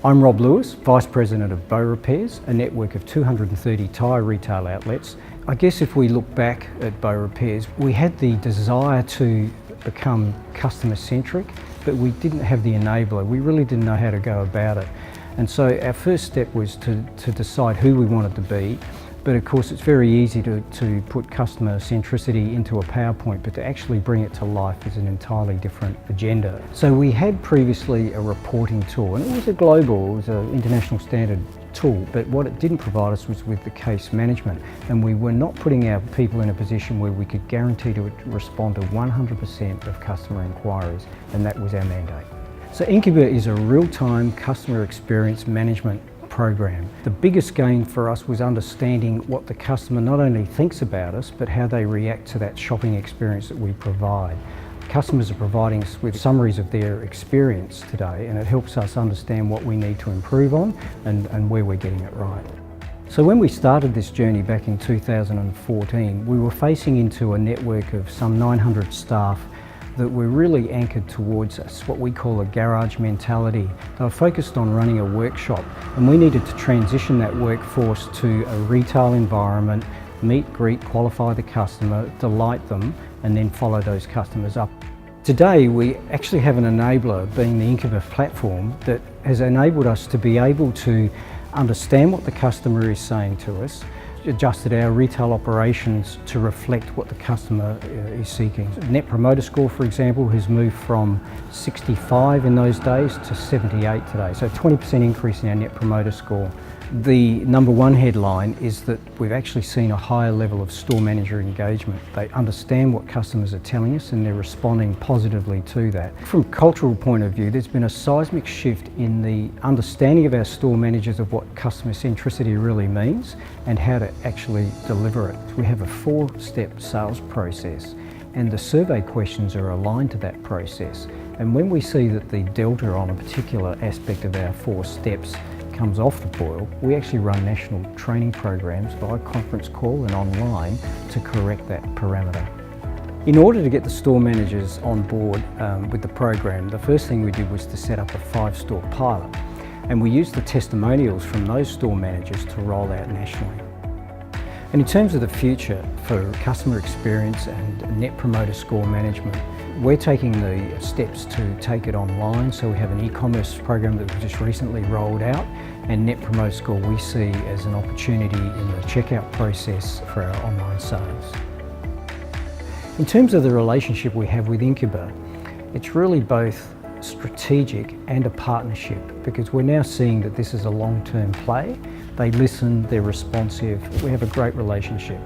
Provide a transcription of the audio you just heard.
I'm Rob Lewis, Vice President of Beaurepaires, a network of 230 tyre retail outlets. I guess if we look back at Beaurepaires, we had the desire to become customer-centric, but we didn't have the enabler. We really didn't know how to go about it. And so our first step was to decide who we wanted to be. But of course it's very easy to put customer centricity into a PowerPoint, but to actually bring it to life is an entirely different agenda. So we had previously a reporting tool, and it was it was an international standard tool, but what it didn't provide us was with the case management. And we were not putting our people in a position where we could guarantee to respond to 100% of customer inquiries, and that was our mandate. So Incuba is a real-time customer experience management program. The biggest gain for us was understanding what the customer not only thinks about us, but how they react to that shopping experience that we provide. Customers are providing us with summaries of their experience today, and it helps us understand what we need to improve on and where we're getting it right. So when we started this journey back in 2014, we were facing into a network of some 900 staff that were really anchored towards us, what we call a garage mentality. They were focused on running a workshop, and we needed to transition that workforce to a retail environment, meet, greet, qualify the customer, delight them, and then follow those customers up. Today we actually have an enabler, being the Incuba platform, that has enabled us to be able to understand what the customer is saying to us, adjusted our retail operations to reflect what the customer is seeking. Net Promoter Score, for example, has moved from 65 in those days to 78 today, so a 20% increase in our Net Promoter Score. The number one headline is that we've actually seen a higher level of store manager engagement. They understand what customers are telling us and they're responding positively to that. From a cultural point of view, there's been a seismic shift in the understanding of our store managers of what customer centricity really means and how to actually deliver it. We have a 4-step sales process, and the survey questions are aligned to that process. And when we see that the delta on a particular aspect of our 4 steps comes off the boil, we actually run national training programs via conference call and online to correct that parameter. In order to get the store managers on board with the program, the first thing we did was to set up a 5-store pilot, and we used the testimonials from those store managers to roll out nationally. And in terms of the future for customer experience and Net Promoter Score management, we're taking the steps to take it online. So we have an e-commerce program that we just recently rolled out, and Net Promoter Score we see as an opportunity in the checkout process for our online sales. In terms of the relationship we have with Incuba, it's really both strategic and a partnership, because we're now seeing that this is a long-term play. They listen, they're responsive, we have a great relationship.